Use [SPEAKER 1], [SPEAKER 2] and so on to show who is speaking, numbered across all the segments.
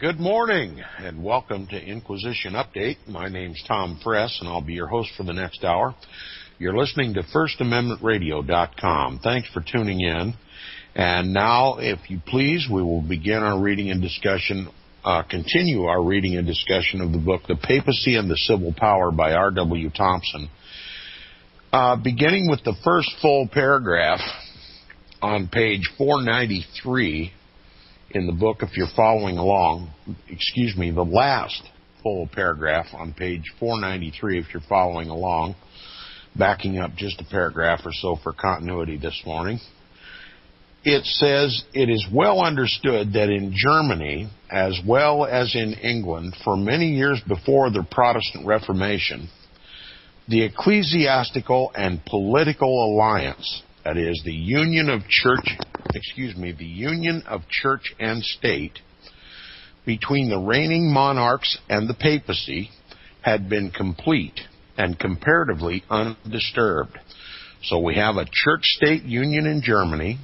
[SPEAKER 1] Good morning, and welcome to Inquisition Update. My name's Tom Fress, and I'll be your host for the next hour. You're listening to FirstAmendmentRadio.com. Thanks for tuning in. And now, if you please, we will begin our reading and discussion, continue our reading and discussion of the book, The Papacy and the Civil Power by R.W. Thompson. Beginning with the first full paragraph on page 493 in the book, if you're following along, the last full paragraph on page 493 if you're following along, backing up just a paragraph or so for continuity this morning. It says, "It is well understood that in Germany, as well as in England, for many years before the Protestant Reformation, the ecclesiastical and political alliance, that is, the union of church and state between the reigning monarchs and the papacy had been complete and comparatively undisturbed. So we have a church-state union in Germany,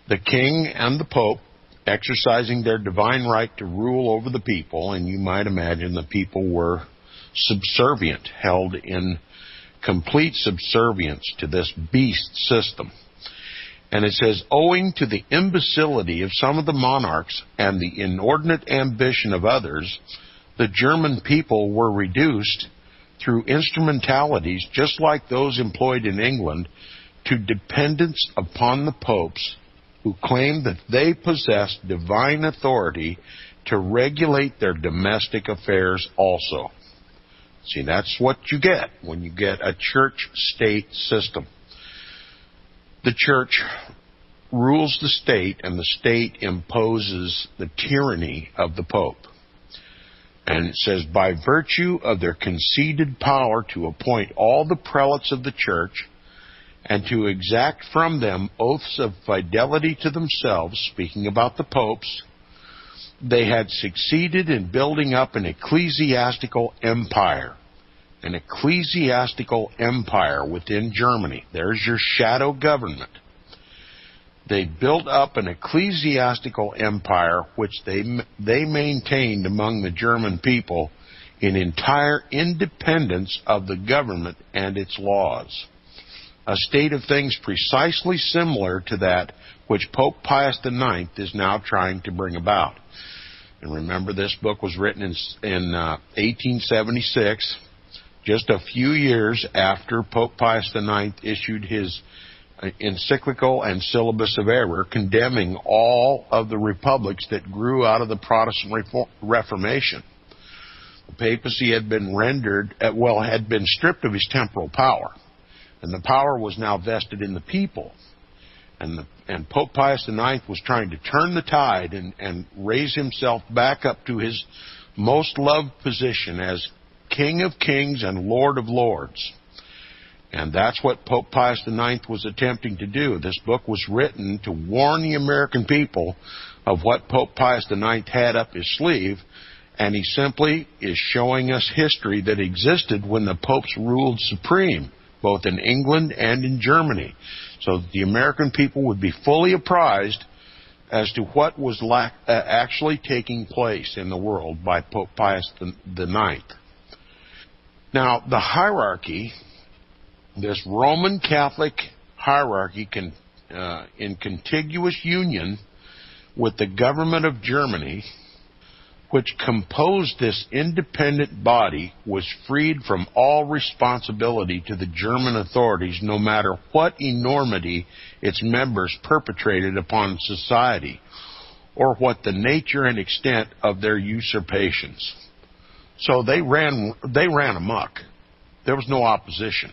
[SPEAKER 1] the king and the pope exercising their divine right to rule over the people, and you might imagine the people were subservient, held in complete subservience to this beast system. And it says, owing to the imbecility of some of the monarchs and the inordinate ambition of others, the German people were reduced through instrumentalities just like those employed in England to dependence upon the popes, who claimed that they possessed divine authority to regulate their domestic affairs also." See, that's what you get when you get a church-state system. The church rules the state, and the state imposes the tyranny of the pope. And it says, by virtue of their conceded power to appoint all the prelates of the church and to exact from them oaths of fidelity to themselves, speaking about the popes, they had succeeded in building up an ecclesiastical empire. An ecclesiastical empire within Germany. There's your shadow government. They built up an ecclesiastical empire which they maintained among the German people in entire independence of the government and its laws. A state of things precisely similar to that which Pope Pius IX is now trying to bring about. And remember, this book was written in 1876, just a few years after Pope Pius IX issued his encyclical and syllabus of error, condemning all of the republics that grew out of the Protestant Reformation. The papacy had been had been stripped of his temporal power, and the power was now vested in the people. And Pope Pius IX was trying to turn the tide and raise himself back up to his most loved position as King of Kings and Lord of Lords. And that's what Pope Pius IX was attempting to do. This book was written to warn the American people of what Pope Pius IX had up his sleeve, and he simply is showing us history that existed when the popes ruled supreme, both in England and in Germany, so that the American people would be fully apprised as to what was actually taking place in the world by Pope Pius IX. Now, the hierarchy, this Roman Catholic hierarchy in contiguous union with the government of Germany, which composed this independent body, was freed from all responsibility to the German authorities, no matter what enormity its members perpetrated upon society, or what the nature and extent of their usurpations. So they ran amok. There was no opposition.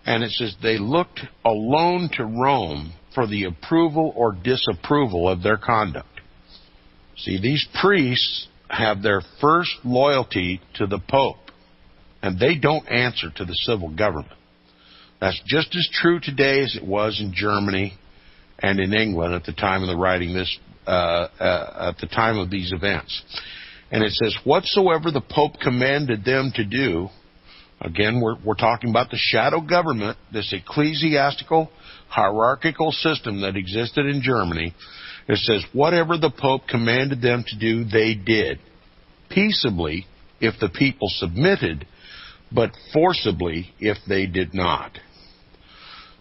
[SPEAKER 1] And it says they looked alone to Rome for the approval or disapproval of their conduct. See, these priests have their first loyalty to the Pope, and they don't answer to the civil government. That's just as true today as it was in Germany and in England at the time of the writing this, at the time of these events. And it says, whatsoever the Pope commanded them to do, again, we're talking about the shadow government, this ecclesiastical, hierarchical system that existed in Germany, It says, whatever the Pope commanded them to do, they did, peaceably if the people submitted, but forcibly if they did not.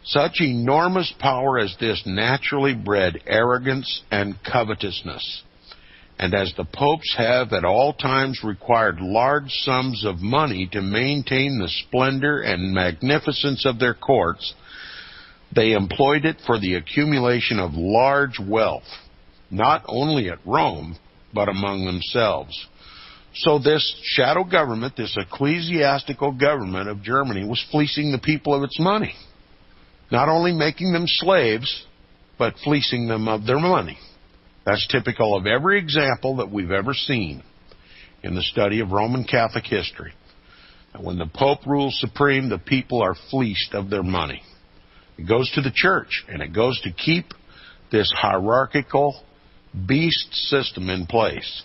[SPEAKER 1] Such enormous power as this naturally bred arrogance and covetousness. And as the popes have at all times required large sums of money to maintain the splendor and magnificence of their courts, they employed it for the accumulation of large wealth, not only at Rome, but among themselves. So this shadow government, this ecclesiastical government of Germany, was fleecing the people of its money. Not only making them slaves, but fleecing them of their money. That's typical of every example that we've ever seen in the study of Roman Catholic history. And when the Pope rules supreme, the people are fleeced of their money. It goes to the church, and it goes to keep this hierarchical beast system in place.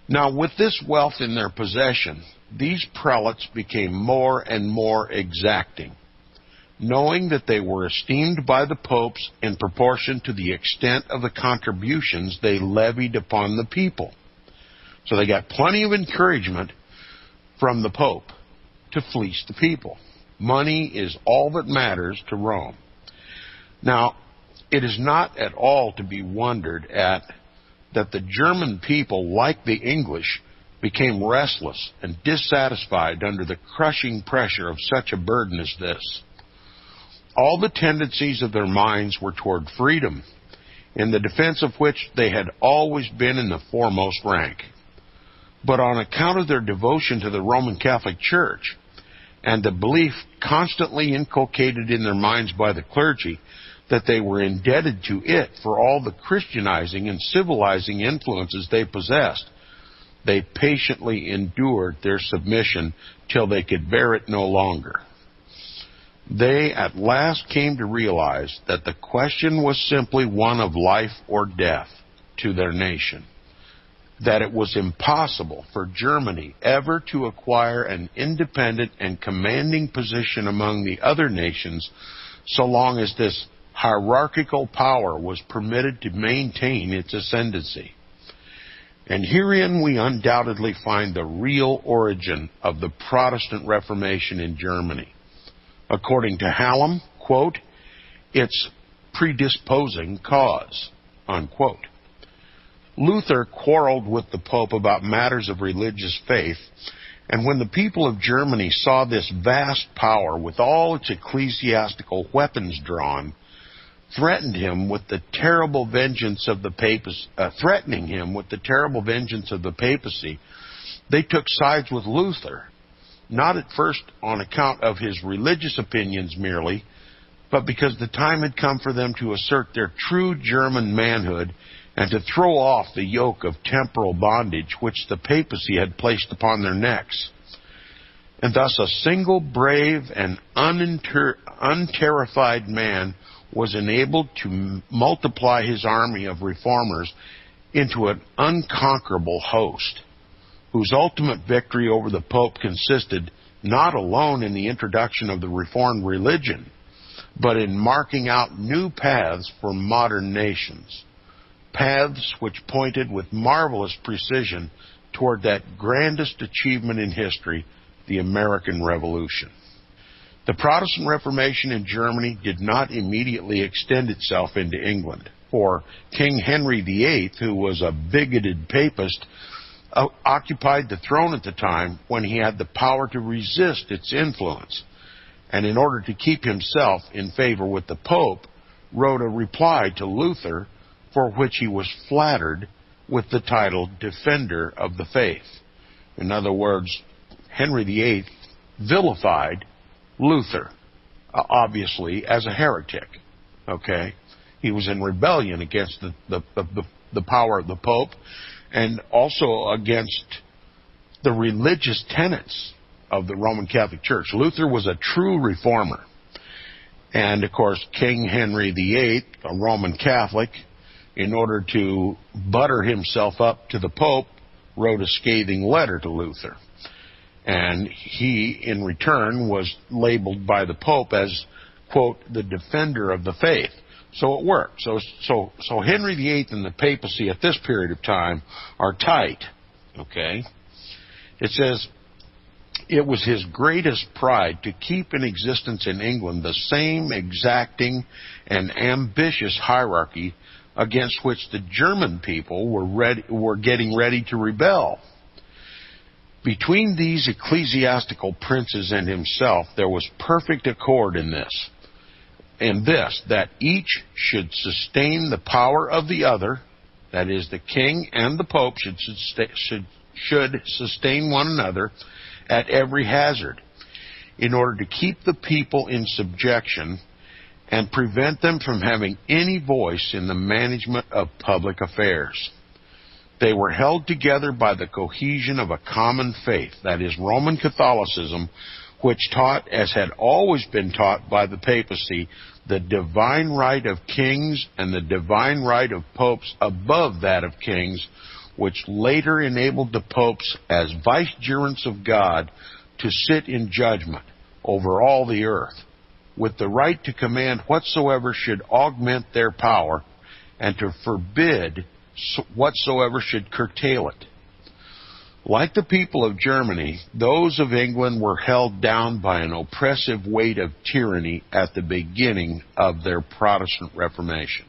[SPEAKER 1] Now, with this wealth in their possession, these prelates became more and more exacting, knowing that they were esteemed by the popes in proportion to the extent of the contributions they levied upon the people. So they got plenty of encouragement from the Pope to fleece the people. Money is all that matters to Rome. Now, it is not at all to be wondered at that the German people, like the English, became restless and dissatisfied under the crushing pressure of such a burden as this. All the tendencies of their minds were toward freedom, in the defense of which they had always been in the foremost rank. But on account of their devotion to the Roman Catholic Church, and the belief constantly inculcated in their minds by the clergy that they were indebted to it for all the Christianizing and civilizing influences they possessed, they patiently endured their submission till they could bear it no longer. They at last came to realize that the question was simply one of life or death to their nation, that it was impossible for Germany ever to acquire an independent and commanding position among the other nations so long as this hierarchical power was permitted to maintain its ascendancy. And herein we undoubtedly find the real origin of the Protestant Reformation in Germany. According to Hallam, quote, its predisposing cause, unquote. Luther quarreled with the Pope about matters of religious faith, and when the people of Germany saw this vast power with all its ecclesiastical weapons drawn, threatening him with the terrible vengeance of the papacy, they took sides with Luther, not at first on account of his religious opinions merely, but because the time had come for them to assert their true German manhood and to throw off the yoke of temporal bondage which the papacy had placed upon their necks. And thus a single brave and unterrified man was enabled to multiply his army of reformers into an unconquerable host, whose ultimate victory over the Pope consisted not alone in the introduction of the Reformed religion, but in marking out new paths for modern nations, paths which pointed with marvelous precision toward that grandest achievement in history, the American Revolution. The Protestant Reformation in Germany did not immediately extend itself into England, for King Henry VIII, who was a bigoted papist, occupied the throne at the time when he had the power to resist its influence, and in order to keep himself in favor with the Pope, wrote a reply to Luther for which he was flattered with the title Defender of the Faith. In other words, Henry VIII vilified Luther, obviously as a heretic. Okay, he was in rebellion against the power of the Pope, and also against the religious tenets of the Roman Catholic Church. Luther was a true reformer. And, of course, King Henry VIII, a Roman Catholic, in order to butter himself up to the Pope, wrote a scathing letter to Luther. And he, in return, was labeled by the Pope as, quote, the defender of the faith. So it worked. So Henry VIII and the papacy at this period of time are tight. Okay? It says, it was his greatest pride to keep in existence in England the same exacting and ambitious hierarchy against which the German people were getting ready to rebel. Between these ecclesiastical princes and himself, there was perfect accord in this, that each should sustain the power of the other, that is, the king and the pope should sustain one another at every hazard, in order to keep the people in subjection and prevent them from having any voice in the management of public affairs. They were held together by the cohesion of a common faith, that is, Roman Catholicism, which taught, as had always been taught by the papacy, the divine right of kings and the divine right of popes above that of kings, which later enabled the popes as vicegerents of God to sit in judgment over all the earth, with the right to command whatsoever should augment their power, and to forbid whatsoever should curtail it. Like the people of Germany, those of England were held down by an oppressive weight of tyranny at the beginning of their Protestant Reformation.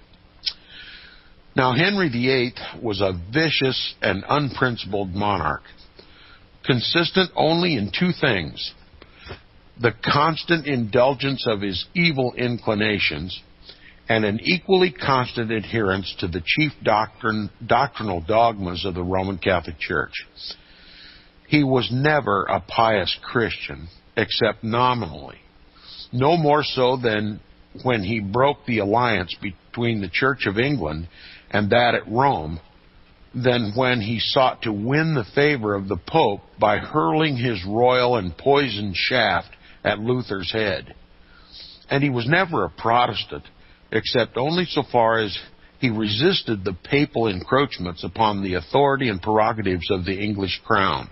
[SPEAKER 1] Now, Henry VIII was a vicious and unprincipled monarch, consistent only in two things: the constant indulgence of his evil inclinations, and an equally constant adherence to the chief doctrinal dogmas of the Roman Catholic Church. He was never a pious Christian, except nominally, no more so than when he broke the alliance between the Church of England and that at Rome, than when he sought to win the favor of the Pope by hurling his royal and poisoned shaft at Luther's head. And he was never a Protestant, except only so far as he resisted the papal encroachments upon the authority and prerogatives of the English crown.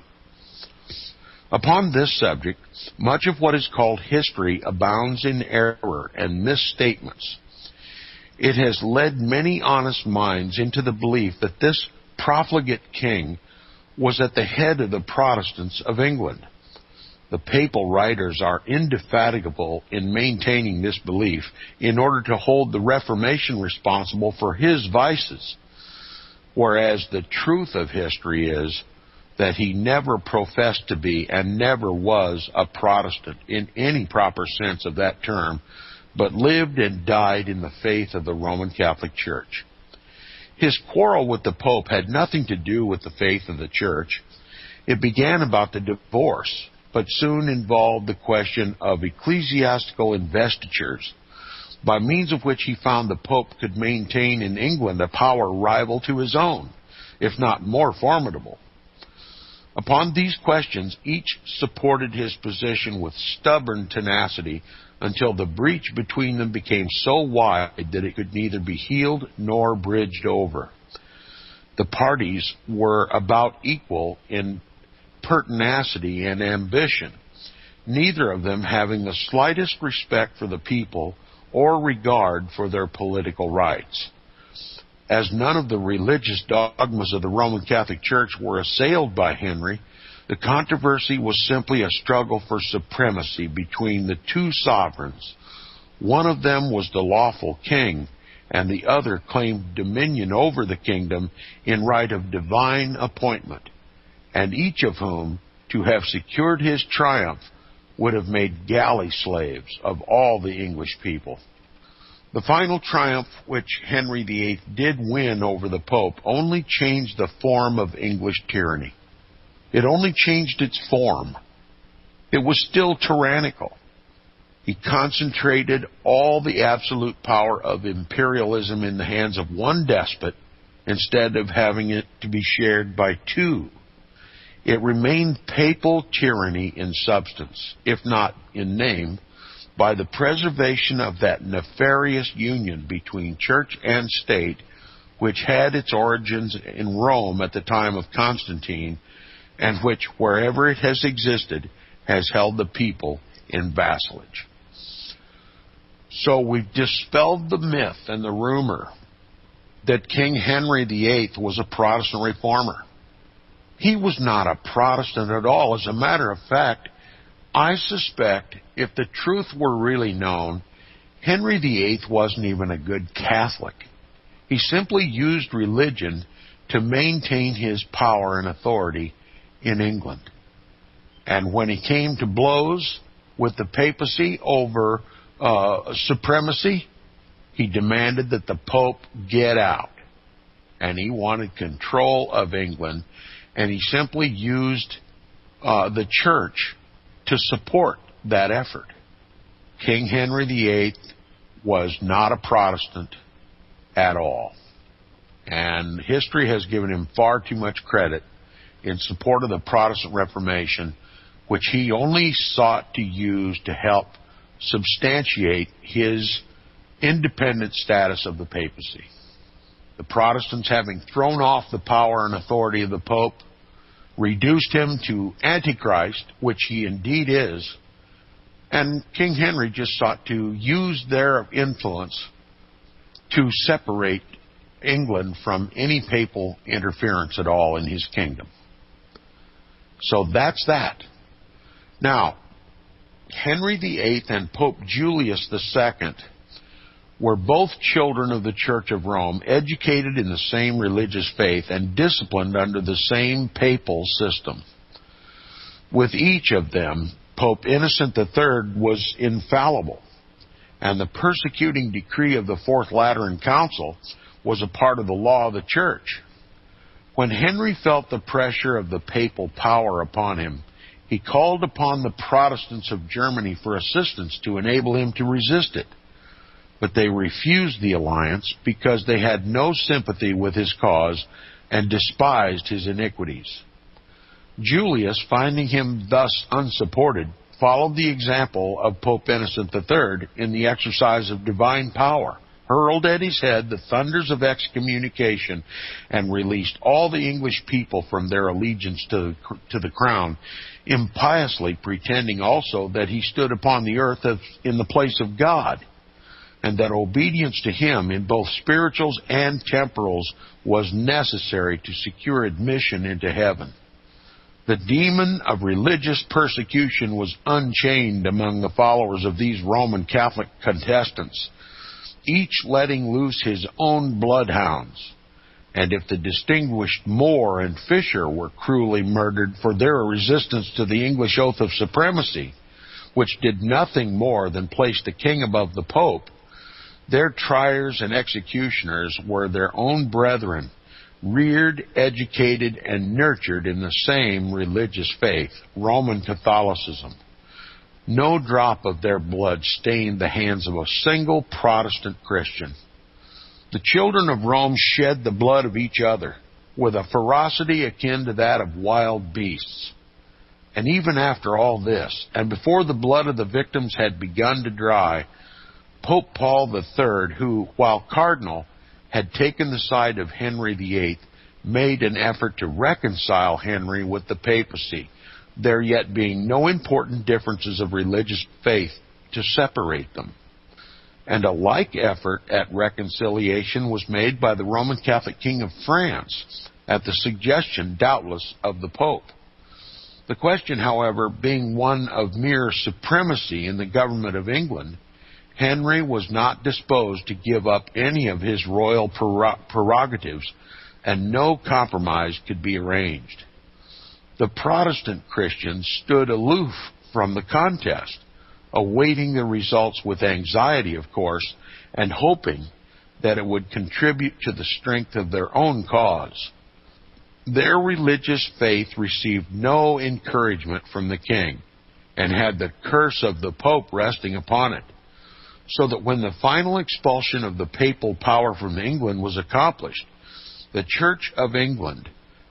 [SPEAKER 1] Upon this subject, much of what is called history abounds in error and misstatements. It has led many honest minds into the belief that this profligate king was at the head of the Protestants of England. The papal writers are indefatigable in maintaining this belief in order to hold the Reformation responsible for his vices, whereas the truth of history is that he never professed to be and never was a Protestant in any proper sense of that term, but lived and died in the faith of the Roman Catholic Church. His quarrel with the Pope had nothing to do with the faith of the Church. It began about the divorce, but soon involved the question of ecclesiastical investitures, by means of which he found the Pope could maintain in England a power rival to his own, if not more formidable. Upon these questions, each supported his position with stubborn tenacity until the breach between them became so wide that it could neither be healed nor bridged over. The parties were about equal in pertinacity and ambition, neither of them having the slightest respect for the people or regard for their political rights. As none of the religious dogmas of the Roman Catholic Church were assailed by Henry, the controversy was simply a struggle for supremacy between the two sovereigns. One of them was the lawful king, and the other claimed dominion over the kingdom in right of divine appointment, and each of whom, to have secured his triumph, would have made galley slaves of all the English people. The final triumph which Henry VIII did win over the Pope only changed the form of English tyranny. It only changed its form. It was still tyrannical. He concentrated all the absolute power of imperialism in the hands of one despot instead of having it to be shared by two. It remained papal tyranny in substance, if not in name, by the preservation of that nefarious union between church and state, which had its origins in Rome at the time of Constantine, and which, wherever it has existed, has held the people in vassalage. So we've dispelled the myth and the rumor that King Henry VIII was a Protestant reformer. He was not a Protestant at all. As a matter of fact, I suspect if the truth were really known, Henry VIII wasn't even a good Catholic. He simply used religion to maintain his power and authority in England. And when he came to blows with the papacy over supremacy, he demanded that the Pope get out. And he wanted control of England, and he simply used the church to support that effort. King Henry VIII was not a Protestant at all. And history has given him far too much credit in support of the Protestant Reformation, which he only sought to use to help substantiate his independent status of the papacy. The Protestants, having thrown off the power and authority of the Pope, reduced him to Antichrist, which he indeed is, and King Henry just sought to use their influence to separate England from any papal interference at all in his kingdom. So that's that. Now, Henry VIII and Pope Julius II were both children of the Church of Rome, educated in the same religious faith and disciplined under the same papal system. With each of them, Pope Innocent III was infallible, and the persecuting decree of the Fourth Lateran Council was a part of the law of the Church. When Henry felt the pressure of the papal power upon him, he called upon the Protestants of Germany for assistance to enable him to resist it. But they refused the alliance because they had no sympathy with his cause and despised his iniquities. Julius, finding him thus unsupported, followed the example of Pope Innocent III in the exercise of divine power, hurled at his head the thunders of excommunication, and released all the English people from their allegiance to the crown, impiously pretending also that he stood upon the earth as in the place of God, and that obedience to him in both spirituals and temporals was necessary to secure admission into heaven. The demon of religious persecution was unchained among the followers of these Roman Catholic contestants, each letting loose his own bloodhounds. And if the distinguished Moore and Fisher were cruelly murdered for their resistance to the English oath of supremacy, which did nothing more than place the king above the Pope, their triers and executioners were their own brethren, reared, educated, and nurtured in the same religious faith, Roman Catholicism. No drop of their blood stained the hands of a single Protestant Christian. The children of Rome shed the blood of each other with a ferocity akin to that of wild beasts. And even after all this, and before the blood of the victims had begun to dry, Pope Paul III, who, while cardinal, had taken the side of Henry VIII, made an effort to reconcile Henry with the papacy, there yet being no important differences of religious faith to separate them. And a like effort at reconciliation was made by the Roman Catholic King of France, at the suggestion, doubtless, of the Pope. The question, however, being one of mere supremacy in the government of England, Henry was not disposed to give up any of his royal prerogatives, and no compromise could be arranged. The Protestant Christians stood aloof from the contest, awaiting the results with anxiety, of course, and hoping that it would contribute to the strength of their own cause. Their religious faith received no encouragement from the king, and had the curse of the Pope resting upon it, so that when the final expulsion of the papal power from England was accomplished, the Church of England,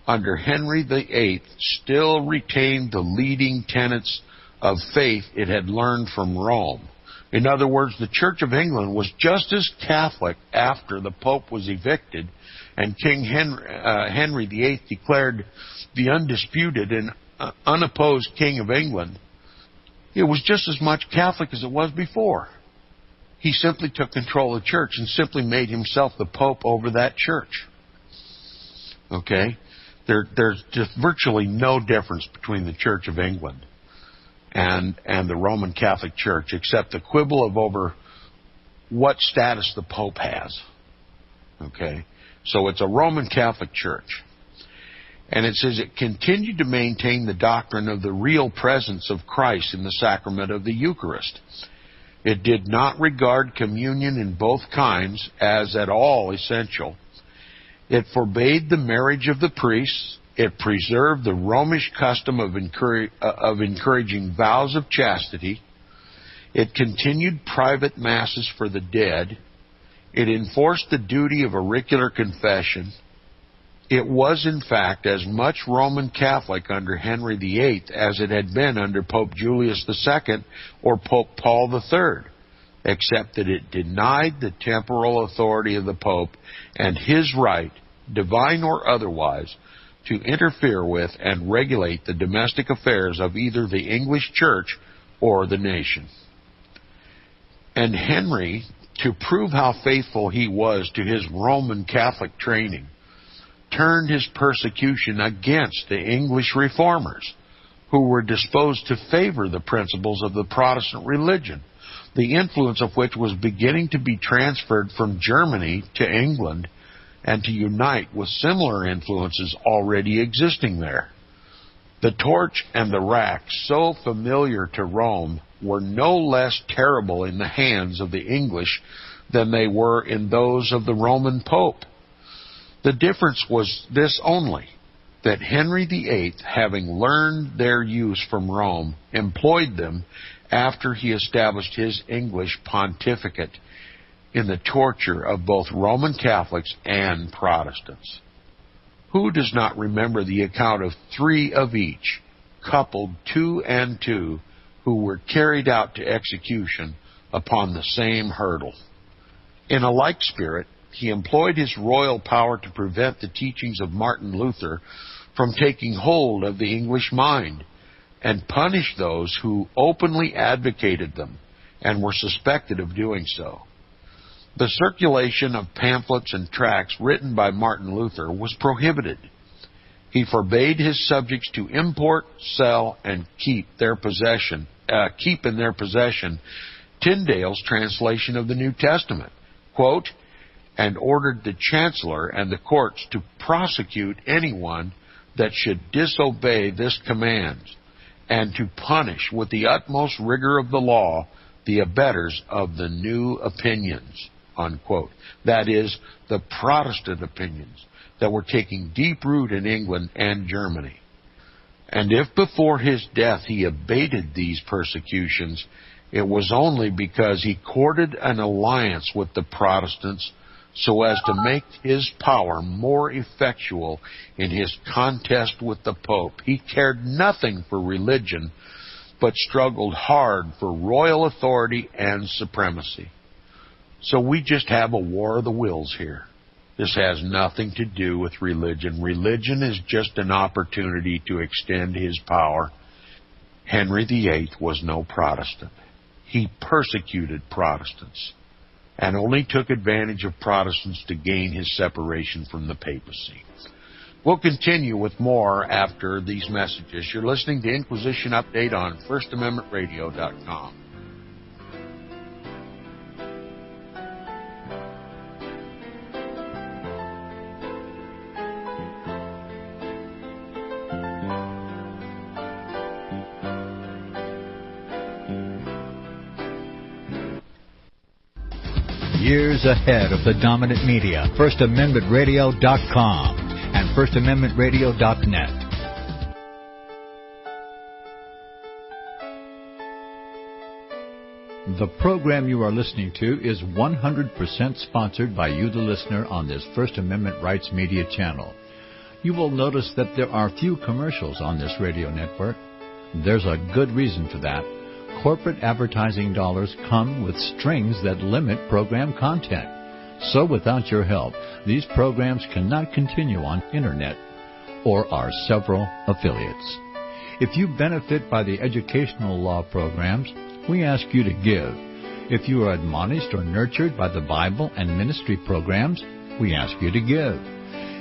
[SPEAKER 1] under Henry VIII, still retained the leading tenets of faith it had learned from Rome. In other words, the Church of England was just as Catholic after the Pope was evicted and King Henry VIII declared the undisputed and unopposed King of England. It was just as much Catholic as it was before. He simply took control of the church and simply made himself the Pope over that church. Okay? There's just virtually no difference between the Church of England and the Roman Catholic Church, except the quibble of over what status the Pope has. Okay? So it's a Roman Catholic Church. And it says it continued to maintain the doctrine of the real presence of Christ in the sacrament of the Eucharist. It did not regard communion in both kinds as at all essential. It forbade the marriage of the priests. It preserved the Romish custom of encouraging vows of chastity. It continued private masses for the dead. It enforced the duty of auricular confession. It was, in fact, as much Roman Catholic under Henry VIII as it had been under Pope Julius II or Pope Paul III, except that it denied the temporal authority of the Pope and his right, divine or otherwise, to interfere with and regulate the domestic affairs of either the English Church or the nation. And Henry, to prove how faithful he was to his Roman Catholic training, turned his persecution against the English reformers, who were disposed to favor the principles of the Protestant religion, the influence of which was beginning to be transferred from Germany to England and to unite with similar influences already existing there. The torch and the rack, so familiar to Rome, were no less terrible in the hands of the English than they were in those of the Roman Pope. The difference was this only, that Henry VIII, having learned their use from Rome, employed them after he established his English pontificate in the torture of both Roman Catholics and Protestants. Who does not remember the account of 3 of each, coupled 2 and 2, who were carried out to execution upon the same hurdle? In a like spirit, he employed his royal power to prevent the teachings of Martin Luther from taking hold of the English mind, and punish those who openly advocated them and were suspected of doing so. The circulation of pamphlets and tracts written by Martin Luther was prohibited. He forbade his subjects to import, sell, and keep in their possession Tyndale's translation of the New Testament, quote, and ordered the chancellor and the courts to prosecute anyone that should disobey this command, and to punish with the utmost rigor of the law the abettors of the new opinions, unquote. That is, the Protestant opinions that were taking deep root in England and Germany. And if before his death he abated these persecutions, it was only because he courted an alliance with the Protestants so as to make his power more effectual in his contest with the Pope. He cared nothing for religion, but struggled hard for royal authority and supremacy. So we just have a war of the wills here. This has nothing to do with religion. Religion is just an opportunity to extend his power. Henry VIII was no Protestant. He persecuted Protestants and only took advantage of Protestants to gain his separation from the papacy. We'll continue with more after these messages. You're listening to Inquisition Update on FirstAmendmentRadio.com.
[SPEAKER 2] Years ahead of the dominant media, FirstAmendmentRadio.com and FirstAmendmentRadio.net. The program you are listening to is 100% sponsored by you, the listener, on this First Amendment Rights Media channel. You will notice that there are few commercials on this radio network. There's a good reason for that. Corporate advertising dollars come with strings that limit program content. So without your help, these programs cannot continue on Internet or our several affiliates. If you benefit by the educational law programs, we ask you to give. If you are admonished or nurtured by the Bible and ministry programs, we ask you to give.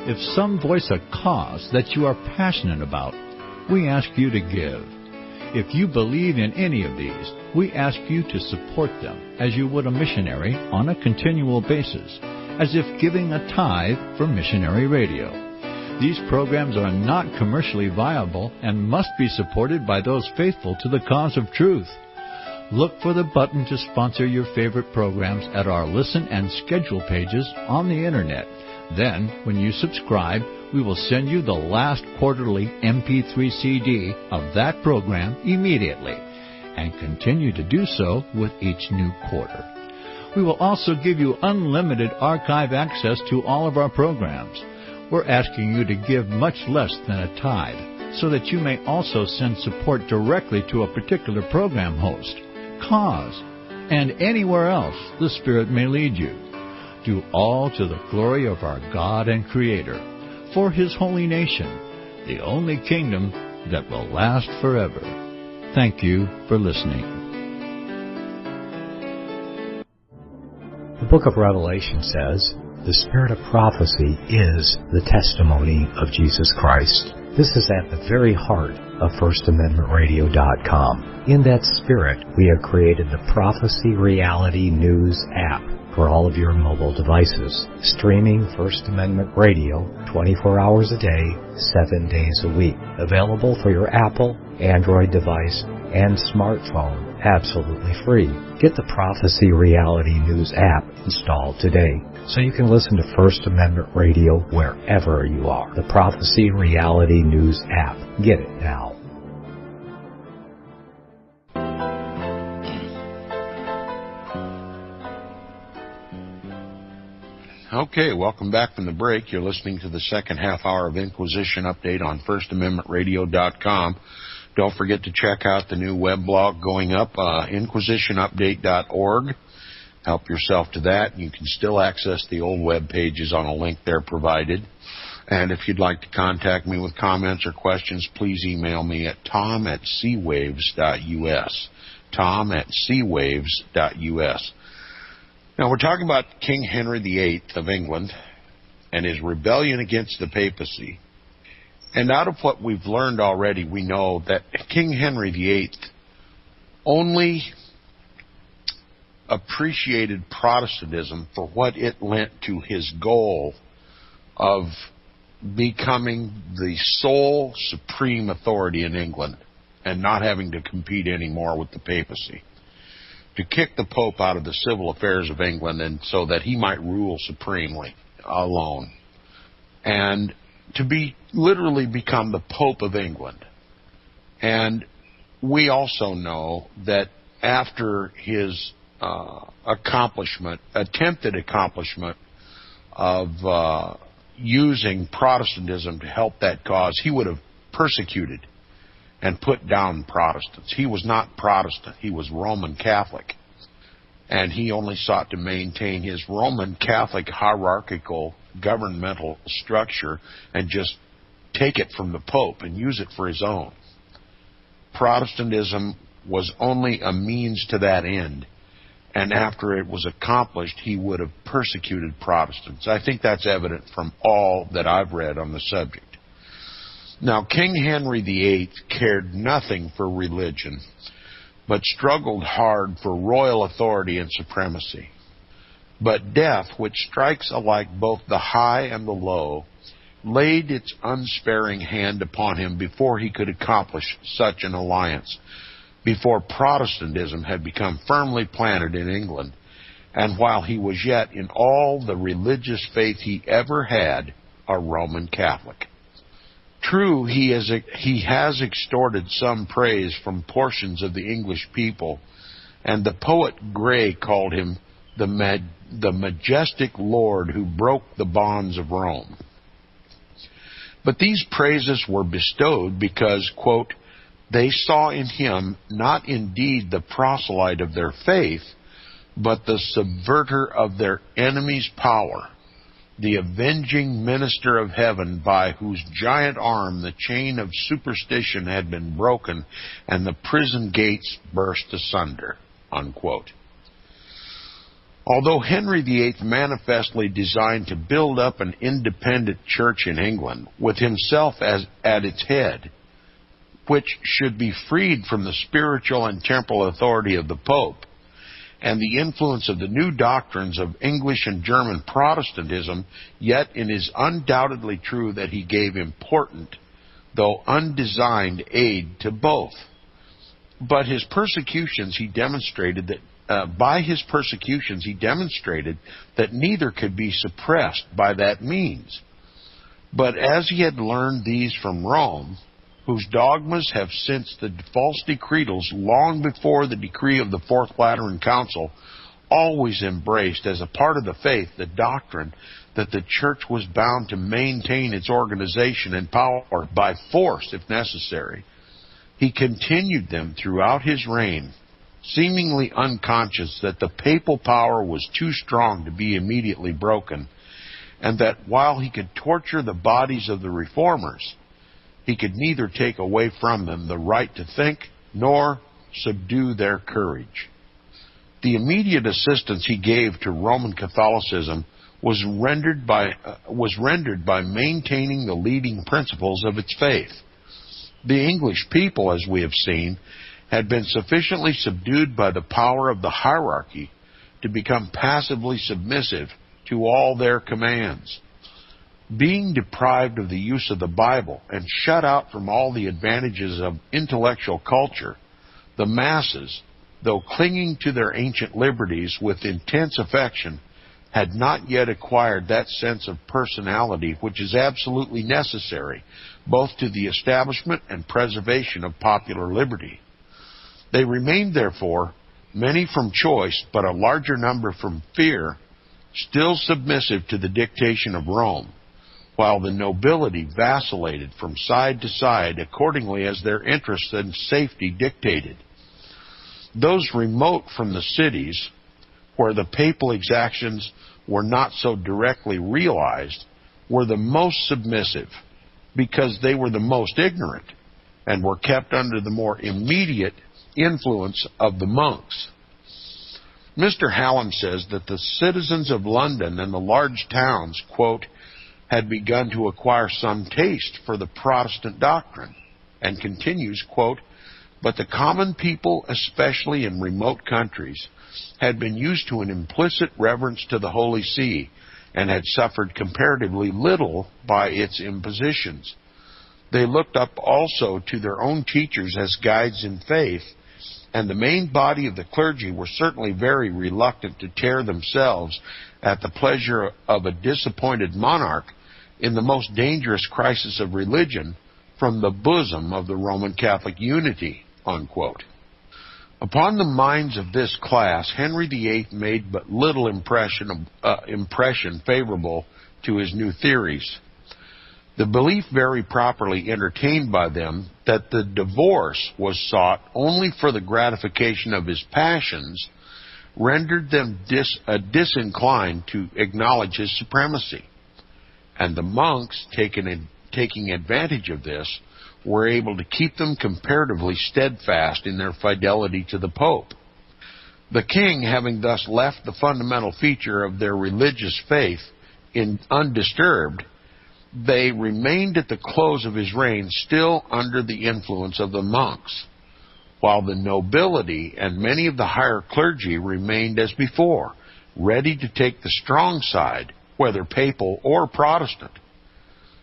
[SPEAKER 2] If some voice a cause that you are passionate about, we ask you to give. If you believe in any of these, we ask you to support them as you would a missionary on a continual basis, as if giving a tithe for missionary radio. These programs are not commercially viable and must be supported by those faithful to the cause of truth. Look for the button to sponsor your favorite programs at our listen and schedule pages on the Internet. Then, when you subscribe, we will send you the last quarterly MP3 CD of that program immediately, and continue to do so with each new quarter. We will also give you unlimited archive access to all of our programs. We're asking you to give much less than a tithe, so that you may also send support directly to a particular program host, cause, and anywhere else the Spirit may lead you. Do all to the glory of our God and Creator, for His holy nation, the only kingdom that will last forever. Thank you for listening.
[SPEAKER 3] The book of Revelation says, the spirit of prophecy is the testimony of Jesus Christ. This is at the very heart of FirstAmendmentRadio.com. In that spirit, we have created the Prophecy Reality News app for all of your mobile devices, streaming First Amendment Radio 24 hours a day, 7 days a week. Available for your Apple, Android device, and smartphone absolutely free. Get the Prophecy Reality News app installed today so you can listen to First Amendment Radio wherever you are. The Prophecy Reality News app. Get it now.
[SPEAKER 1] Okay, welcome back from the break. You're listening to the second half hour of Inquisition Update on FirstAmendmentRadio.com. Don't forget to check out the new web blog going up, InquisitionUpdate.org. Help yourself to that. You can still access the old web pages on a link there provided. And if you'd like to contact me with comments or questions, please email me at tom@seawaves.us. tom@seawaves.us. Now, we're talking about King Henry VIII of England and his rebellion against the papacy. And out of what we've learned already, we know that King Henry VIII only appreciated Protestantism for what it lent to his goal of becoming the sole supreme authority in England and not having to compete anymore with the papacy. To kick the Pope out of the civil affairs of England and so that he might rule supremely alone. And to literally become the Pope of England. And we also know that after his attempted accomplishment of using Protestantism to help that cause, he would have persecuted and put down Protestants. He was not Protestant. He was Roman Catholic. And he only sought to maintain his Roman Catholic hierarchical governmental structure and just take it from the Pope and use it for his own. Protestantism was only a means to that end. And after it was accomplished, he would have persecuted Protestants. I think that's evident from all that I've read on the subject. Now, King Henry VIII cared nothing for religion, but struggled hard for royal authority and supremacy. But death, which strikes alike both the high and the low, laid its unsparing hand upon him before he could accomplish such an alliance, before Protestantism had become firmly planted in England, and while he was yet in all the religious faith he ever had, a Roman Catholic. True, he has extorted some praise from portions of the English people, and the poet Gray called him the majestic lord who broke the bonds of Rome. But these praises were bestowed because, quote, they saw in him not indeed the proselyte of their faith, but the subverter of their enemies' power, the avenging minister of heaven by whose giant arm the chain of superstition had been broken and the prison gates burst asunder, unquote. Although Henry VIII manifestly designed to build up an independent church in England, with himself at its head, which should be freed from the spiritual and temporal authority of the Pope, and the influence of the new doctrines of English and German Protestantism, yet it is undoubtedly true that he gave important, though undesigned, aid to both. But his persecutions, he demonstrated that neither could be suppressed by that means. But as he had learned these from Rome, whose dogmas have since the false decretals long before the decree of the Fourth Lateran Council always embraced as a part of the faith the doctrine that the Church was bound to maintain its organization and power by force if necessary, he continued them throughout his reign, seemingly unconscious that the papal power was too strong to be immediately broken, and that while he could torture the bodies of the reformers, he could neither take away from them the right to think nor subdue their courage. The immediate assistance he gave to Roman Catholicism was rendered by maintaining the leading principles of its faith. The English people, as we have seen, had been sufficiently subdued by the power of the hierarchy to become passively submissive to all their commands. Being deprived of the use of the Bible and shut out from all the advantages of intellectual culture, the masses, though clinging to their ancient liberties with intense affection, had not yet acquired that sense of personality which is absolutely necessary both to the establishment and preservation of popular liberty. They remained, therefore, many from choice, but a larger number from fear, still submissive to the dictation of Rome, while the nobility vacillated from side to side accordingly as their interests and safety dictated. Those remote from the cities, where the papal exactions were not so directly realized, were the most submissive, because they were the most ignorant, and were kept under the more immediate influence of the monks. Mr. Hallam says that the citizens of London and the large towns, quote, had begun to acquire some taste for the Protestant doctrine, and continues, quote, but the common people, especially in remote countries, had been used to an implicit reverence to the Holy See, and had suffered comparatively little by its impositions. They looked up also to their own teachers as guides in faith, and the main body of the clergy were certainly very reluctant to tear themselves at the pleasure of a disappointed monarch in the most dangerous crisis of religion from the bosom of the Roman Catholic unity, unquote. Upon the minds of this class, Henry VIII made but little impression favorable to his new theories. The belief very properly entertained by them that the divorce was sought only for the gratification of his passions rendered them disinclined to acknowledge his supremacy. And the monks, taking advantage of this, were able to keep them comparatively steadfast in their fidelity to the Pope. The king, having thus left the fundamental feature of their religious faith undisturbed, they remained at the close of his reign still under the influence of the monks, while the nobility and many of the higher clergy remained as before, ready to take the strong side, whether papal or Protestant.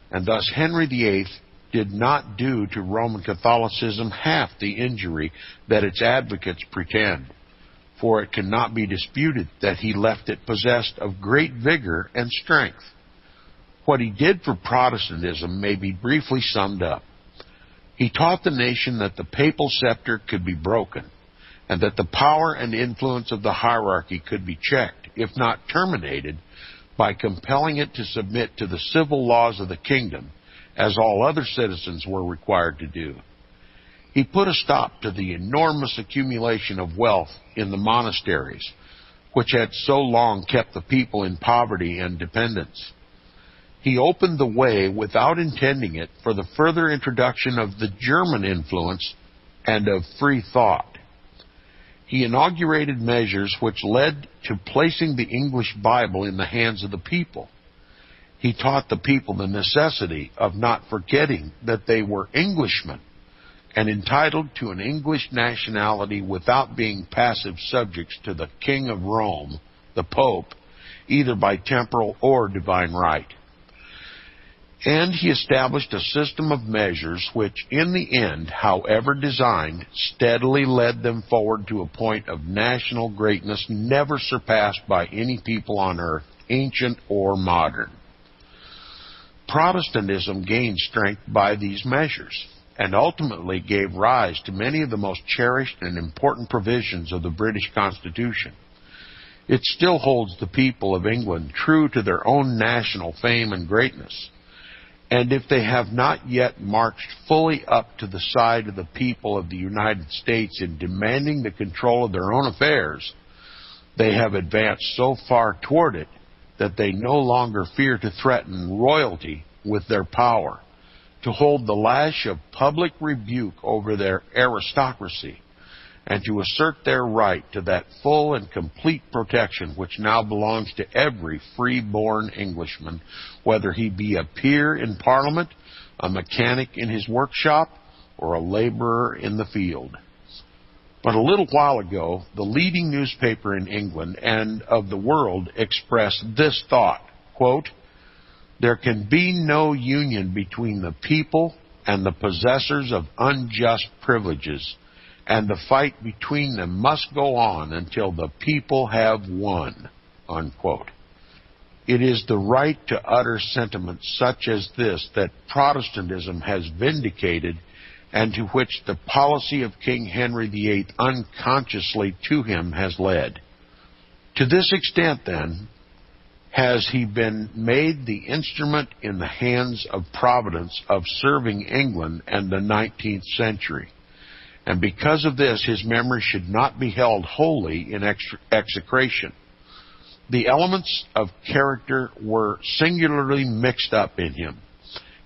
[SPEAKER 1] And thus Henry VIII did not do to Roman Catholicism half the injury that its advocates pretend, for it cannot be disputed that he left it possessed of great vigor and strength. What he did for Protestantism may be briefly summed up. He taught the nation that the papal scepter could be broken, and that the power and influence of the hierarchy could be checked, if not terminated, by compelling it to submit to the civil laws of the kingdom, as all other citizens were required to do. He put a stop to the enormous accumulation of wealth in the monasteries, which had so long kept the people in poverty and dependence. He opened the way, without intending it, for the further introduction of the German influence and of free thought. He inaugurated measures which led to placing the English Bible in the hands of the people. He taught the people the necessity of not forgetting that they were Englishmen and entitled to an English nationality without being passive subjects to the King of Rome, the Pope, either by temporal or divine right. And he established a system of measures which, in the end, however designed, steadily led them forward to a point of national greatness never surpassed by any people on earth, ancient or modern. Protestantism gained strength by these measures, and ultimately gave rise to many of the most cherished and important provisions of the British Constitution. It still holds the people of England true to their own national fame and greatness. And if they have not yet marched fully up to the side of the people of the United States in demanding the control of their own affairs, they have advanced so far toward it that they no longer fear to threaten royalty with their power, to hold the lash of public rebuke over their aristocracy, and to assert their right to that full and complete protection which now belongs to every free-born Englishman, whether he be a peer in Parliament, a mechanic in his workshop, or a laborer in the field. But a little while ago, the leading newspaper in England and of the world expressed this thought, quote, "There can be no union between the people and the possessors of unjust privileges, and the fight between them must go on until the people have won," unquote. It is the right to utter sentiments such as this that Protestantism has vindicated, and to which the policy of King Henry VIII unconsciously to him has led. To this extent, then, has he been made the instrument in the hands of Providence of serving England and the 19th century. And because of this, his memory should not be held wholly in execration. The elements of character were singularly mixed up in him.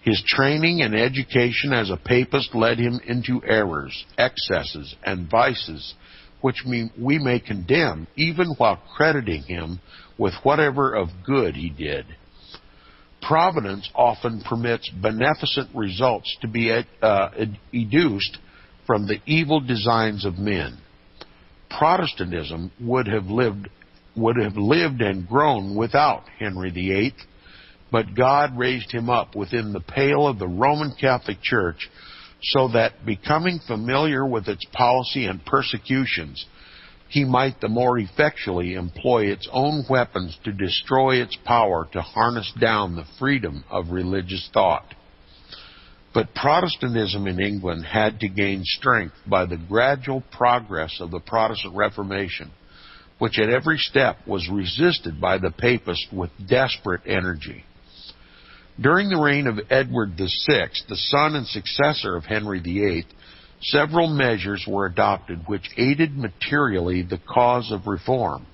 [SPEAKER 1] His training and education as a papist led him into errors, excesses, and vices, which we may condemn, even while crediting him with whatever of good he did. Providence often permits beneficent results to be educed from the evil designs of men. Protestantism would have lived and grown without Henry VIII, but God raised him up within the pale of the Roman Catholic Church so that, becoming familiar with its policy and persecutions, he might the more effectually employ its own weapons to destroy its power to harness down the freedom of religious thought. But Protestantism in England had to gain strength by the gradual progress of the Protestant Reformation, which at every step was resisted by the papists with desperate energy. During the reign of Edward VI, the son and successor of Henry VIII, several measures were adopted which aided materially the cause of reform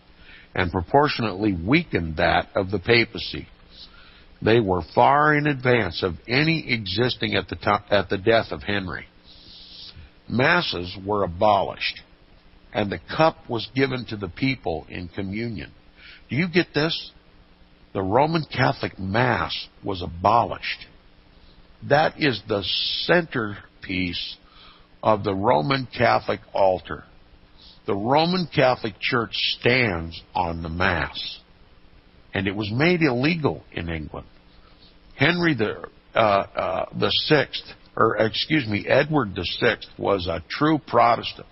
[SPEAKER 1] and proportionately weakened that of the papacy. They were far in advance of any existing at the death of Henry. Masses were abolished, and the cup was given to the people in communion. Do you get this? The Roman Catholic Mass was abolished. That is the centerpiece of the Roman Catholic altar. The Roman Catholic Church stands on the Mass, and it was made illegal in England. Edward VI was a true Protestant.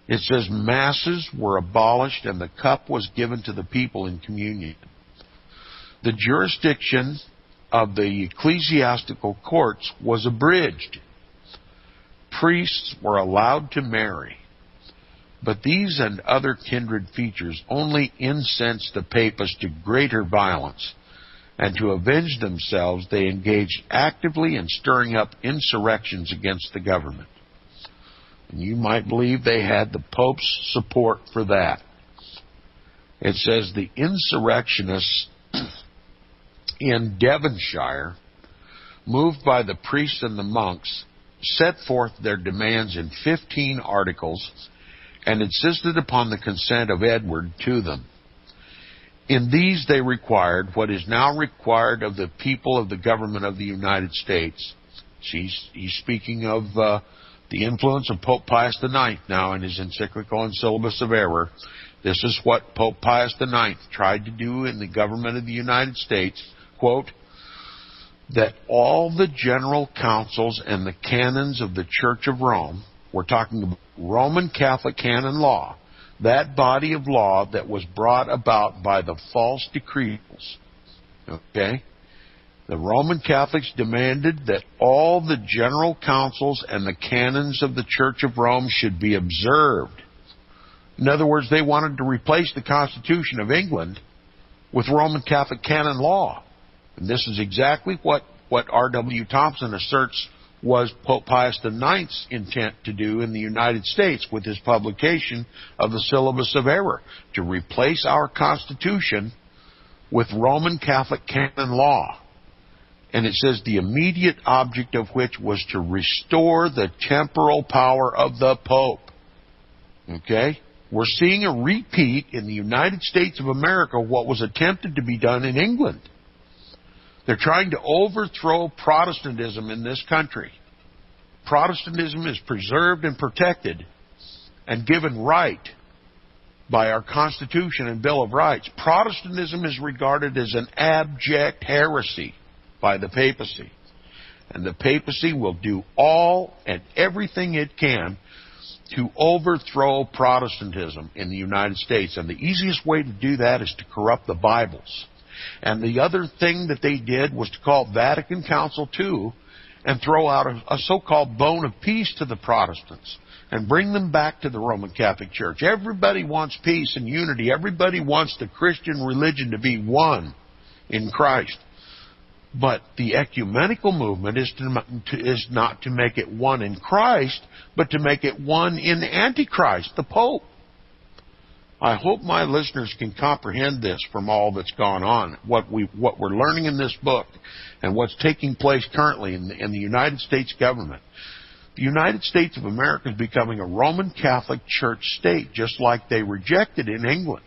[SPEAKER 1] It says Masses were abolished and the cup was given to the people in communion. The jurisdiction of the ecclesiastical courts was abridged. Priests were allowed to marry. But these and other kindred features only incensed the papists to greater violence, and to avenge themselves they engaged actively in stirring up insurrections against the government. And you might believe they had the Pope's support for that. It says the insurrectionists in Devonshire, moved by the priests and the monks, set forth their demands in 15 articles, and insisted upon the consent of Edward to them. In these they required what is now required of the people of the government of the United States. He's speaking of the influence of Pope Pius IX now in his encyclical and syllabus of error. This is what Pope Pius IX tried to do in the government of the United States. Quote, that all the general councils and the canons of the Church of Rome, we're talking about Roman Catholic canon law, that body of law that was brought about by the false decretals. Okay? The Roman Catholics demanded that all the general councils and the canons of the Church of Rome should be observed. In other words, they wanted to replace the Constitution of England with Roman Catholic canon law. And this is exactly what R.W. Thompson asserts was Pope Pius IX's intent to do in the United States with his publication of the Syllabus of Error, to replace our Constitution with Roman Catholic canon law. And it says the immediate object of which was to restore the temporal power of the Pope. Okay? We're seeing a repeat in the United States of America what was attempted to be done in England. They're trying to overthrow Protestantism in this country. Protestantism is preserved and protected and given right by our Constitution and Bill of Rights. Protestantism is regarded as an abject heresy by the papacy. And the papacy will do all and everything it can to overthrow Protestantism in the United States. And the easiest way to do that is to corrupt the Bibles. And the other thing that they did was to call Vatican Council II and throw out a so-called bone of peace to the Protestants and bring them back to the Roman Catholic Church. Everybody wants peace and unity. Everybody wants the Christian religion to be one in Christ. But the ecumenical movement is not to make it one in Christ, but to make it one in Antichrist, the Pope. I hope my listeners can comprehend this from all that's gone on, what we're learning in this book, and what's taking place currently in the United States government. The United States of America is becoming a Roman Catholic Church state, just like they rejected in England.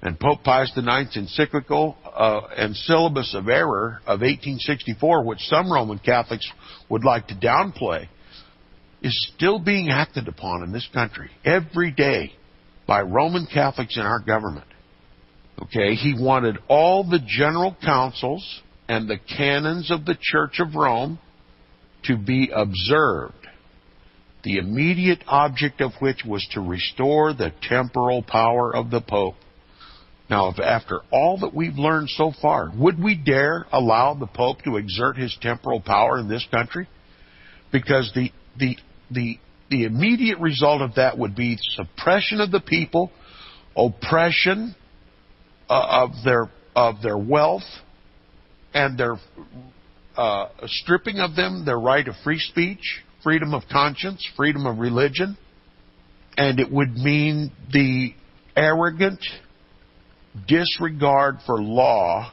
[SPEAKER 1] And Pope Pius IX's encyclical and syllabus of error of 1864, which some Roman Catholics would like to downplay, is still being acted upon in this country every day by Roman Catholics in our government. Okay, he wanted all the general councils and the canons of the Church of Rome to be observed, the immediate object of which was to restore the temporal power of the Pope. Now, if after all that we've learned so far, would we dare allow the Pope to exert his temporal power in this country? Because the immediate result of that would be suppression of the people, oppression of their wealth, and their stripping of them their right of free speech, freedom of conscience, freedom of religion, and it would mean the arrogant disregard for law,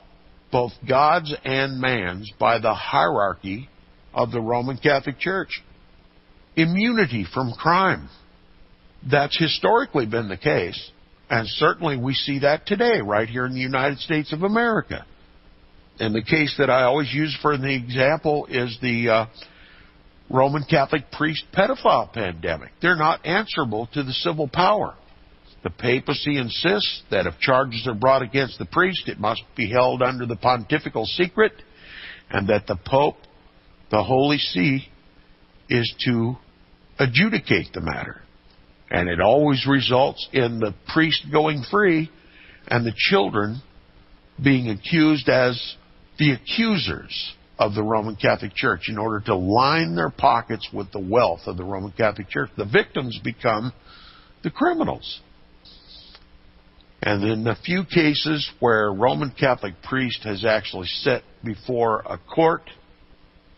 [SPEAKER 1] both God's and man's, by the hierarchy of the Roman Catholic Church. Immunity from crime. That's historically been the case, and certainly we see that today right here in the United States of America. And the case that I always use for the example is the Roman Catholic priest pedophile pandemic. They're not answerable to the civil power. The papacy insists that if charges are brought against the priest, it must be held under the pontifical secret, and that the Pope, the Holy See, is to adjudicate the matter. And it always results in the priest going free and the children being accused as the accusers of the Roman Catholic Church in order to line their pockets with the wealth of the Roman Catholic Church. The victims become the criminals. And in the few cases where a Roman Catholic priest has actually sat before a court,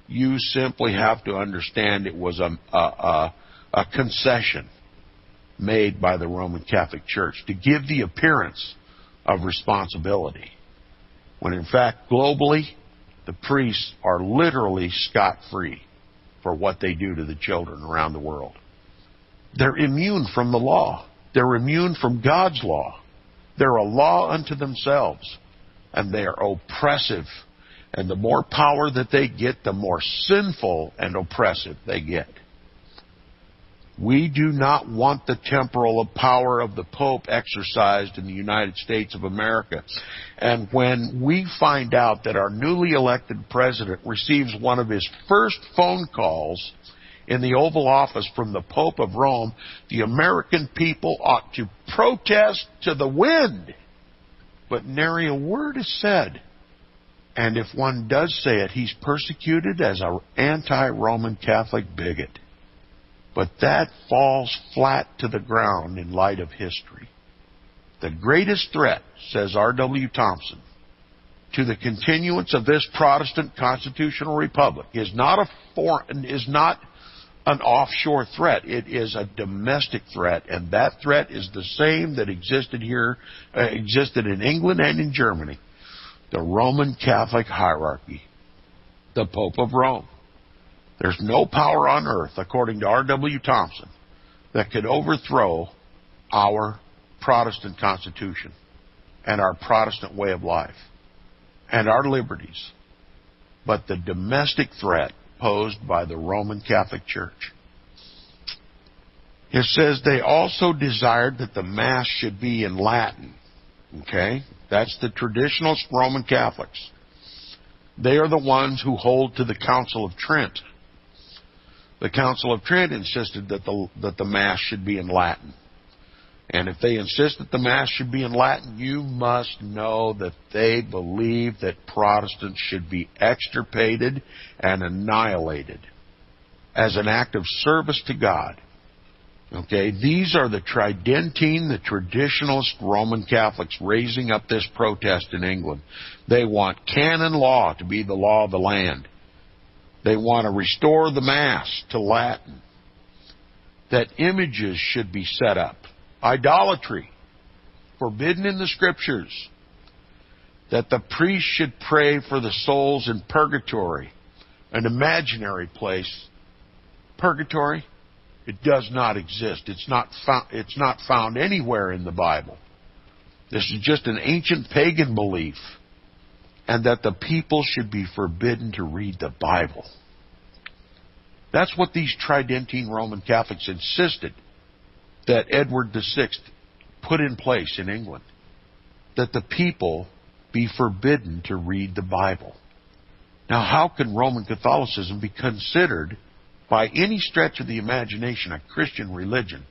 [SPEAKER 1] you simply have to understand it was a concession made by the Roman Catholic Church to give the appearance of responsibility, when in fact, globally, the priests are literally scot-free for what they do to the children around the world. They're immune from the law. They're immune from God's law. They're a law unto themselves, and they are oppressive. And the more power that they get, the more sinful and oppressive they get. We do not want the temporal power of the Pope exercised in the United States of America. And when we find out that our newly elected president receives one of his first phone calls in the Oval Office from the Pope of Rome, the American people ought to protest to the wind. But nary a word is said. And if one does say it, he's persecuted as an anti-Roman Catholic bigot. But that falls flat to the ground in light of history. The greatest threat, says R.W. Thompson, to the continuance of this Protestant constitutional republic is not an offshore threat. It is a domestic threat, and that threat is the same that existed in England and in Germany. The Roman Catholic hierarchy, the Pope of Rome. There's no power on earth, according to R.W. Thompson, that could overthrow our Protestant Constitution and our Protestant way of life and our liberties, but the domestic threat posed by the Roman Catholic Church. It says they also desired that the Mass should be in Latin. Okay? That's the traditionalist Roman Catholics. They are the ones who hold to the Council of Trent. The Council of Trent insisted that the Mass should be in Latin. And if they insist that the Mass should be in Latin, you must know that they believe that Protestants should be extirpated and annihilated as an act of service to God. Okay, these are the Tridentine, the traditionalist Roman Catholics raising up this protest in England. They want canon law to be the law of the land. They want to restore the Mass to Latin. That images should be set up. Idolatry, forbidden in the Scriptures. That the priest should pray for the souls in purgatory, an imaginary place. Purgatory, it does not exist. It's not found anywhere in the Bible. This is just an ancient pagan belief. And that the people should be forbidden to read the Bible. That's what these Tridentine Roman Catholics insisted that Edward VI put in place in England. That the people be forbidden to read the Bible. Now, how can Roman Catholicism be considered, by any stretch of the imagination, a Christian religion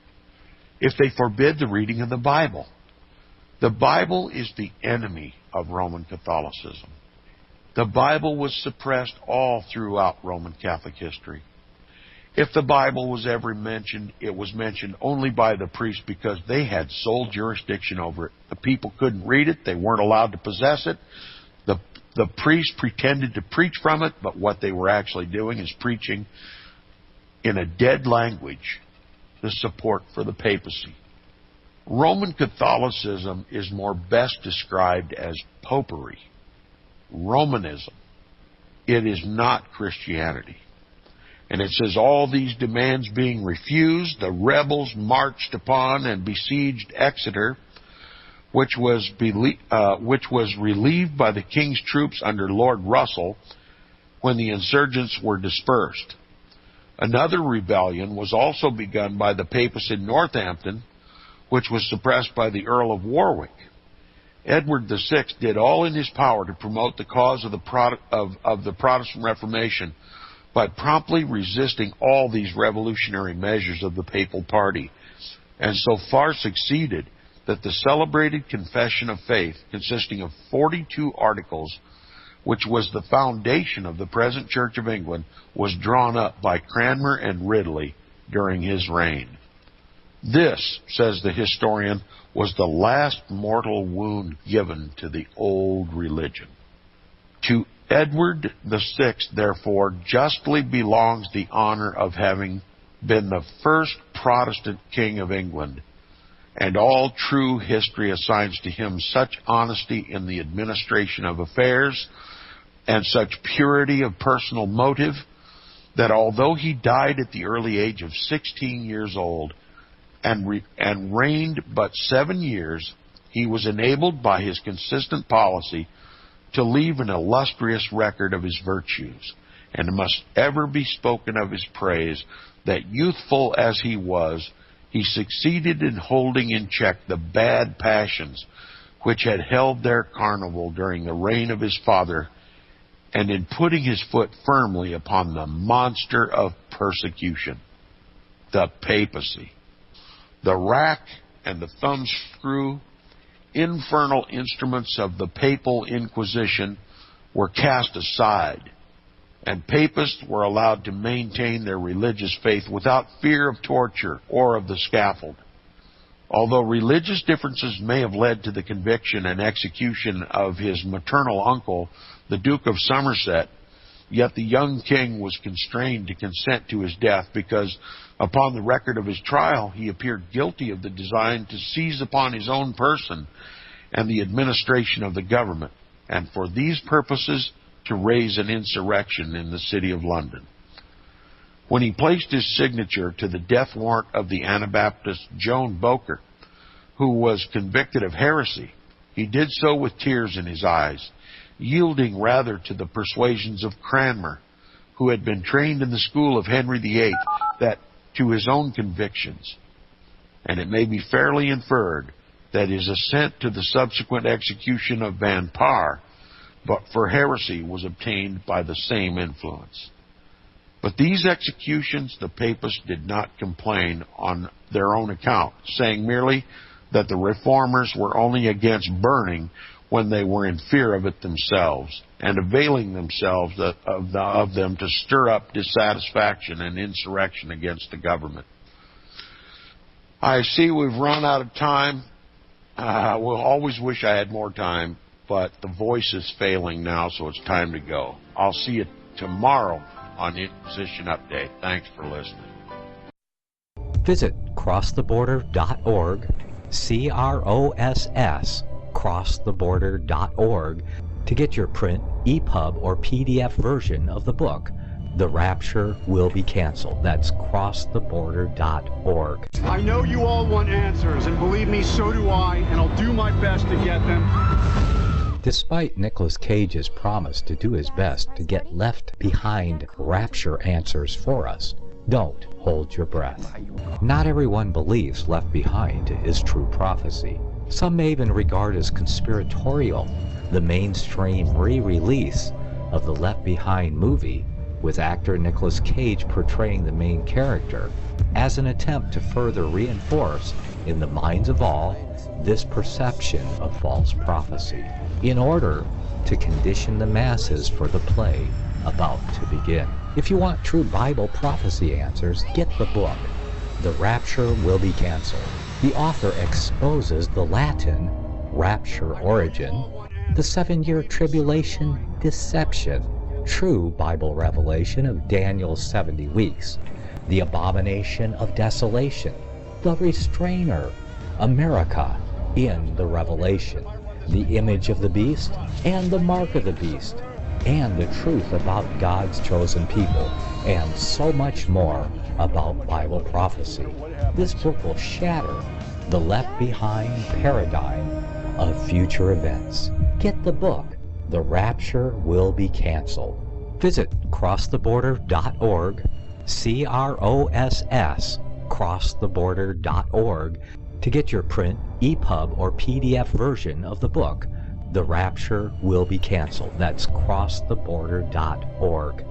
[SPEAKER 1] if they forbid the reading of the Bible? The Bible is the enemy of Roman Catholicism. The Bible was suppressed all throughout Roman Catholic history. If the Bible was ever mentioned, it was mentioned only by the priests because they had sole jurisdiction over it. The people couldn't read it. They weren't allowed to possess it. The priests pretended to preach from it, but what they were actually doing is preaching in a dead language the support for the papacy. Roman Catholicism is more best described as popery, Romanism. It is not Christianity. And it says, all these demands being refused, the rebels marched upon and besieged Exeter, which was relieved by the king's troops under Lord Russell when the insurgents were dispersed. Another rebellion was also begun by the papists in Northampton, which was suppressed by the Earl of Warwick. Edward VI did all in his power to promote the cause of the Protestant Reformation by promptly resisting all these revolutionary measures of the papal party, and so far succeeded that the celebrated Confession of Faith, consisting of 42 articles, which was the foundation of the present Church of England, was drawn up by Cranmer and Ridley during his reign. This, says the historian, was the last mortal wound given to the old religion. To Edward VI, therefore, justly belongs the honor of having been the first Protestant king of England, and all true history assigns to him such honesty in the administration of affairs and such purity of personal motive that although he died at the early age of 16 years old, and reigned but 7 years, he was enabled by his consistent policy to leave an illustrious record of his virtues, and it must ever be spoken of his praise that, youthful as he was, he succeeded in holding in check the bad passions which had held their carnival during the reign of his father, and in putting his foot firmly upon the monster of persecution, the Papacy. The rack and the thumbscrew, infernal instruments of the papal inquisition, were cast aside, and papists were allowed to maintain their religious faith without fear of torture or of the scaffold. Although religious differences may have led to the conviction and execution of his maternal uncle, the Duke of Somerset, yet the young king was constrained to consent to his death because, upon the record of his trial, he appeared guilty of the design to seize upon his own person and the administration of the government, and for these purposes to raise an insurrection in the city of London. When he placed his signature to the death warrant of the Anabaptist Joan Boker, who was convicted of heresy, he did so with tears in his eyes, yielding rather to the persuasions of Cranmer, who had been trained in the school of Henry VIII, than to his own convictions. And it may be fairly inferred that his assent to the subsequent execution of Van Parr, but for heresy, was obtained by the same influence. But these executions the papists did not complain on their own account, saying merely that the reformers were only against burning when they were in fear of it themselves, and availing themselves of them to stir up dissatisfaction and insurrection against the government. I see we've run out of time. We'll always wish I had more time, but the voice is failing now, so it's time to go. I'll see you tomorrow on Inquisition Update. Thanks for listening.
[SPEAKER 3] Visit crosstheborder.org, CROSS, crosstheborder.org, to get your print, EPUB, or PDF version of the book, The Rapture Will Be Canceled. That's crosstheborder.org.
[SPEAKER 4] I know you all want answers, and believe me, so do I, and I'll do my best to get them.
[SPEAKER 3] Despite Nicolas Cage's promise to do his best to get left behind rapture answers for us, don't hold your breath. Not everyone believes Left Behind is true prophecy. Some may even regard as conspiratorial the mainstream re-release of the Left Behind movie, with actor Nicolas Cage portraying the main character, as an attempt to further reinforce in the minds of all this perception of false prophecy, in order to condition the masses for the play about to begin. If you want true Bible prophecy answers, get the book, The Rapture Will Be Canceled. The author exposes the Latin rapture origin, the 7-year tribulation deception, true Bible revelation of Daniel's 70 weeks, the abomination of desolation, the restrainer, America in the Revelation, the image of the beast and the mark of the beast, and the truth about God's chosen people, and so much more about Bible prophecy. This book will shatter the Left Behind paradigm of future events. Get the book, The Rapture Will Be Canceled. Visit crosstheborder.org, CROSS, crosstheborder.org, to get your print, EPUB, or PDF version of the book, The Rapture Will Be Canceled. That's crosstheborder.org.